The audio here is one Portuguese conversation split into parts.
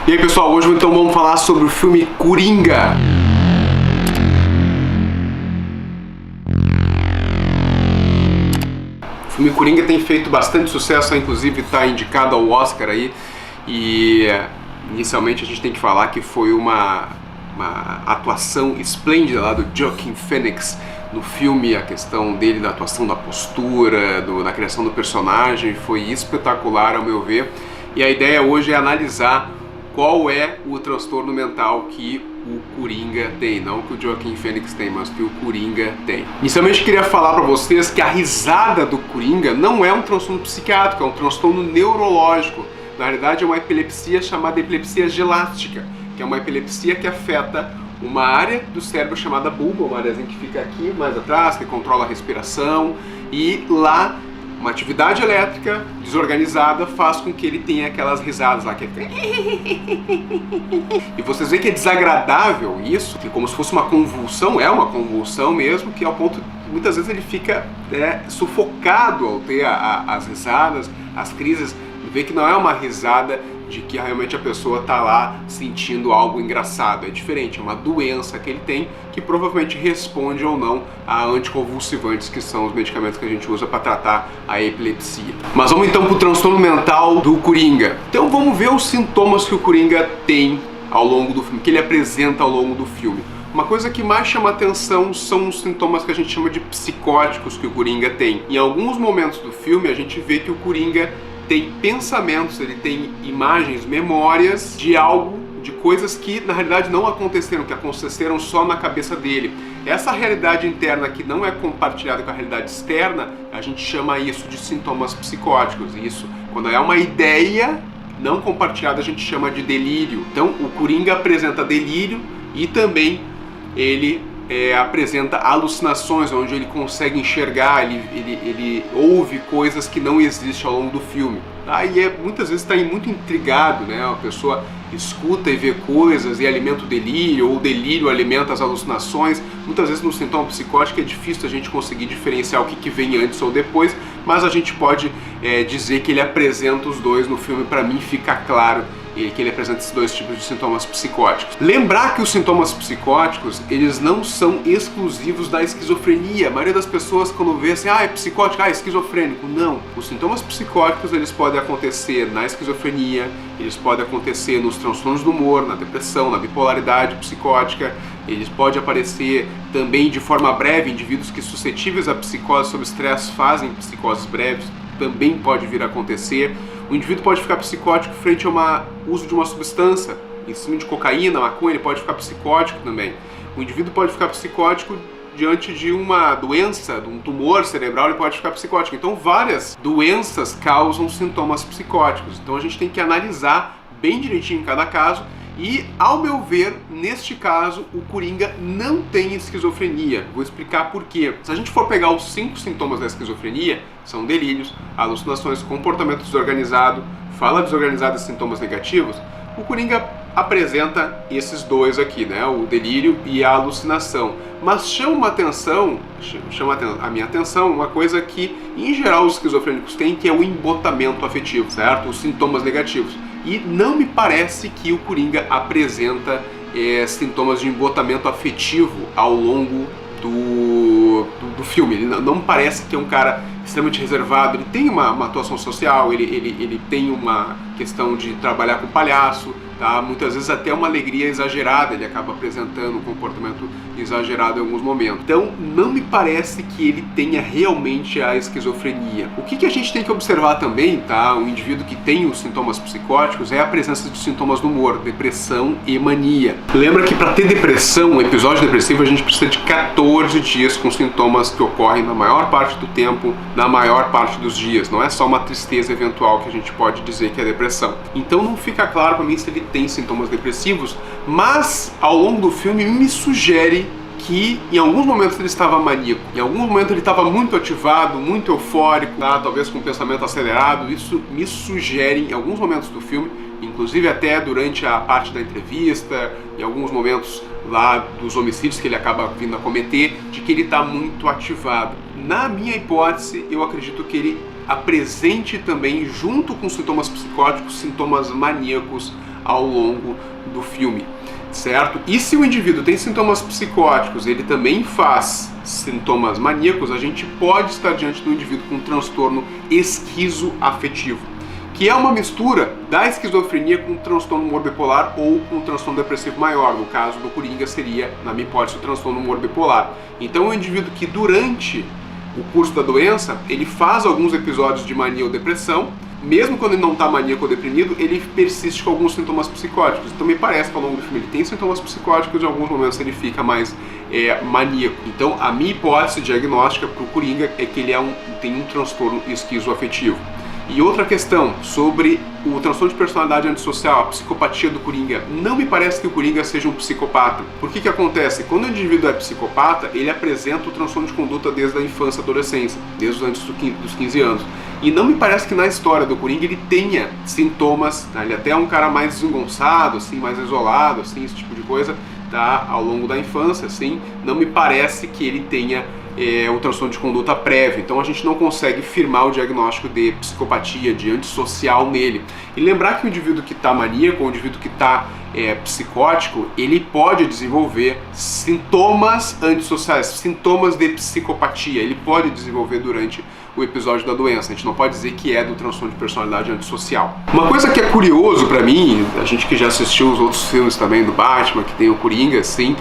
E aí pessoal, hoje então vamos falar sobre o filme Coringa. O filme Coringa tem feito bastante sucesso, inclusive está indicado ao Oscar aí. E inicialmente a gente tem que falar que foi uma atuação esplêndida lá do Joaquin Phoenix no filme. A questão dele, da atuação, da postura, da criação do personagem foi espetacular ao meu ver. E a ideia hoje é analisar qual é o transtorno mental que o Coringa tem, não que o Joaquin Phoenix tem, mas que o Coringa tem. Inicialmente queria falar para vocês que a risada do Coringa não é um transtorno psiquiátrico, é um transtorno neurológico. Na realidade é uma epilepsia chamada epilepsia gelástica, que é uma epilepsia que afeta uma área do cérebro chamada bulbo, uma áreazinha que fica aqui mais atrás, que controla a respiração, e lá uma atividade elétrica desorganizada faz com que ele tenha aquelas risadas lá que é... E vocês veem que é desagradável isso, que como se fosse uma convulsão, é uma convulsão mesmo, que ao ponto que muitas vezes ele fica sufocado ao ter as risadas, as crises. Vê que não é uma risada de que realmente a pessoa está lá sentindo algo engraçado. É diferente, é uma doença que ele tem que provavelmente responde ou não a anticonvulsivantes, que são os medicamentos que a gente usa para tratar a epilepsia. Mas vamos então para o transtorno mental do Coringa. Então vamos ver os sintomas que o Coringa tem ao longo do filme, que ele apresenta ao longo do filme. Uma coisa que mais chama atenção são os sintomas que a gente chama de psicóticos que o Coringa tem. Em alguns momentos do filme a gente vê que o Coringa tem pensamentos, ele tem imagens, memórias de algo, de coisas que na realidade não aconteceram, que aconteceram só na cabeça dele. Essa realidade interna que não é compartilhada com a realidade externa, a gente chama isso de sintomas psicóticos. Isso, quando é uma ideia não compartilhada, a gente chama de delírio. Então o Coringa apresenta delírio e também ele apresenta alucinações, onde ele consegue enxergar, ele ouve coisas que não existem ao longo do filme. Aí muitas vezes está muito intrigado, né? A pessoa escuta e vê coisas e alimenta o delírio, ou o delírio alimenta as alucinações. Muitas vezes no sintoma psicótico é difícil a gente conseguir diferenciar o que vem antes ou depois, mas a gente pode dizer que ele apresenta os dois no filme. Para mim fica claro que ele apresenta esses dois tipos de sintomas psicóticos. Lembrar que os sintomas psicóticos, eles não são exclusivos da esquizofrenia. A maioria das pessoas quando vê assim, é psicótico, é esquizofrênico. Não. Os sintomas psicóticos, eles podem acontecer na esquizofrenia, eles podem acontecer nos transtornos do humor, na depressão, na bipolaridade psicótica. Eles podem aparecer também de forma breve, indivíduos que suscetíveis a psicose sob estresse fazem psicoses breves, também pode vir a acontecer. O indivíduo pode ficar psicótico frente ao uso de uma substância, em cima de cocaína, maconha, ele pode ficar psicótico também. O indivíduo pode ficar psicótico diante de uma doença, de um tumor cerebral, ele pode ficar psicótico. Então várias doenças causam sintomas psicóticos. Então a gente tem que analisar bem direitinho em cada caso. E, ao meu ver, neste caso, o Coringa não tem esquizofrenia. Vou explicar por quê. Se a gente for pegar os 5 sintomas da esquizofrenia, são delírios, alucinações, comportamento desorganizado, fala desorganizada e sintomas negativos, o Coringa apresenta esses dois aqui, né? O delírio e a alucinação. Mas chama a minha atenção uma coisa que, em geral, os esquizofrênicos têm, que é o embotamento afetivo, certo? Os sintomas negativos. E não me parece que o Coringa apresenta sintomas de embotamento afetivo ao longo do filme. Ele não me parece que é um cara extremamente reservado. Ele tem uma atuação social, ele tem uma questão de trabalhar com palhaço, tá? Muitas vezes até uma alegria exagerada, ele acaba apresentando um comportamento exagerado em alguns momentos. Então não me parece que ele tenha realmente a esquizofrenia. O que a gente tem que observar também, tá? O indivíduo que tem os sintomas psicóticos é a presença de sintomas do humor, depressão e mania. Lembra que para ter depressão, um episódio depressivo, a gente precisa de 14 dias com sintomas que ocorrem na maior parte do tempo, na maior parte dos dias. Não é só uma tristeza eventual que a gente pode dizer que é depressão. Então não fica claro para mim se ele tem sintomas depressivos, mas ao longo do filme me sugere que em alguns momentos ele estava maníaco, em algum momento ele estava muito ativado, muito eufórico, tá? Talvez com um pensamento acelerado. Isso me sugere em alguns momentos do filme, inclusive até durante a parte da entrevista, em alguns momentos lá dos homicídios que ele acaba vindo a cometer, de que ele está muito ativado. Na minha hipótese, eu acredito que ele apresente também, junto com sintomas psicóticos, sintomas maníacos ao longo do filme, certo? E se o indivíduo tem sintomas psicóticos, ele também faz sintomas maníacos, a gente pode estar diante de um indivíduo com um transtorno esquizoafetivo, que é uma mistura da esquizofrenia com um transtorno humor bipolar ou com um transtorno depressivo maior. No caso do Coringa seria, na minha hipótese, o transtorno humor bipolar. Então é um indivíduo que durante o curso da doença, ele faz alguns episódios de mania ou depressão, mesmo quando ele não está maníaco ou deprimido, ele persiste com alguns sintomas psicóticos. Então me parece que ao longo do filme ele tem sintomas psicóticos e em alguns momentos ele fica mais maníaco. Então a minha hipótese diagnóstica para o Coringa é que ele tem um transtorno esquizoafetivo. E outra questão sobre o transtorno de personalidade antissocial, a psicopatia do Coringa. Não me parece que o Coringa seja um psicopata. Por que acontece? Quando o indivíduo é psicopata, ele apresenta o transtorno de conduta desde a infância e adolescência, desde antes dos 15 anos. E não me parece que na história do Coringa ele tenha sintomas, tá? Ele até é um cara mais desengonçado, assim, mais isolado, assim, esse tipo de coisa, tá? Ao longo da infância, assim, não me parece que ele tenha um transtorno de conduta prévio. Então a gente não consegue firmar o diagnóstico de psicopatia, de antissocial nele. E lembrar que o indivíduo que está maníaco, ou o indivíduo que está psicótico, ele pode desenvolver sintomas antissociais, sintomas de psicopatia. Ele pode desenvolver durante o episódio da doença. A gente não pode dizer que é do transtorno de personalidade antissocial. Uma coisa que é curioso pra mim, a gente que já assistiu os outros filmes também do Batman, que tem o Coringa, assim,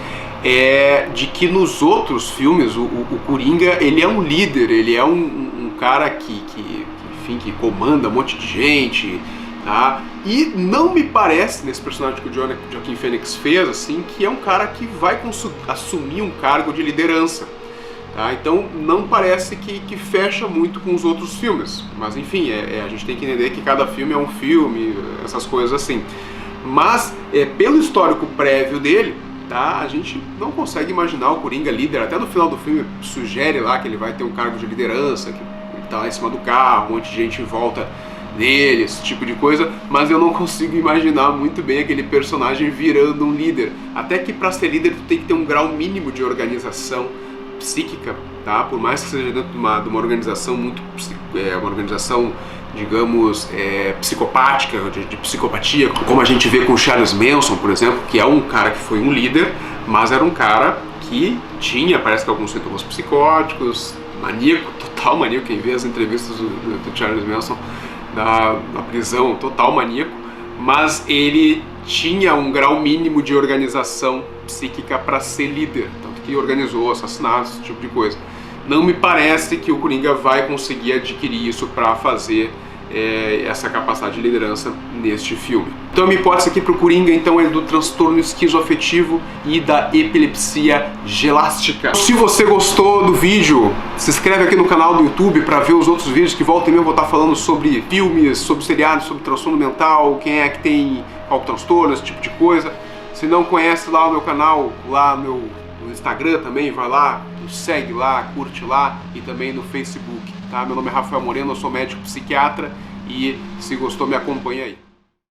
é de que nos outros filmes o Coringa, ele é um líder, ele é um cara que comanda um monte de gente, tá? E não me parece, nesse personagem que o Joaquin Phoenix fez, assim, que é um cara que vai assumir um cargo de liderança, tá? Então não parece que fecha muito com os outros filmes, mas enfim, a gente tem que entender que cada filme é um filme, essas coisas assim. Mas pelo histórico prévio dele, tá, a gente não consegue imaginar o Coringa líder. Até no final do filme sugere lá que ele vai ter um cargo de liderança, que ele tá lá em cima do carro, um monte de gente em volta dele, esse tipo de coisa, mas eu não consigo imaginar muito bem aquele personagem virando um líder. Até que para ser líder tu tem que ter um grau mínimo de organização psíquica, tá? Por mais que seja dentro de uma organização muito uma organização, digamos, psicopática, de psicopatia, como a gente vê com Charles Manson, por exemplo, que é um cara que foi um líder, mas era um cara que tinha, parece que alguns sintomas psicóticos, maníaco, total maníaco. Quem vê as entrevistas do Charles Manson na prisão, total maníaco, mas ele tinha um grau mínimo de organização psíquica para ser líder, tanto que organizou assassinatos, esse tipo de coisa. Não me parece que o Coringa vai conseguir adquirir isso para fazer essa capacidade de liderança neste filme. Então a minha hipótese aqui para o Coringa então é do transtorno esquizoafetivo e da epilepsia gelástica. Se você gostou do vídeo, se inscreve aqui no canal do YouTube para ver os outros vídeos que volta e meia eu vou estar falando sobre filmes, sobre seriados, sobre transtorno mental, quem é que tem qual transtorno, esse tipo de coisa. Se não conhece lá o meu canal, lá no Instagram também, vai lá, segue lá, curte lá, e também no Facebook, tá? Meu nome é Rafael Moreno, eu sou médico psiquiatra e se gostou me acompanha aí.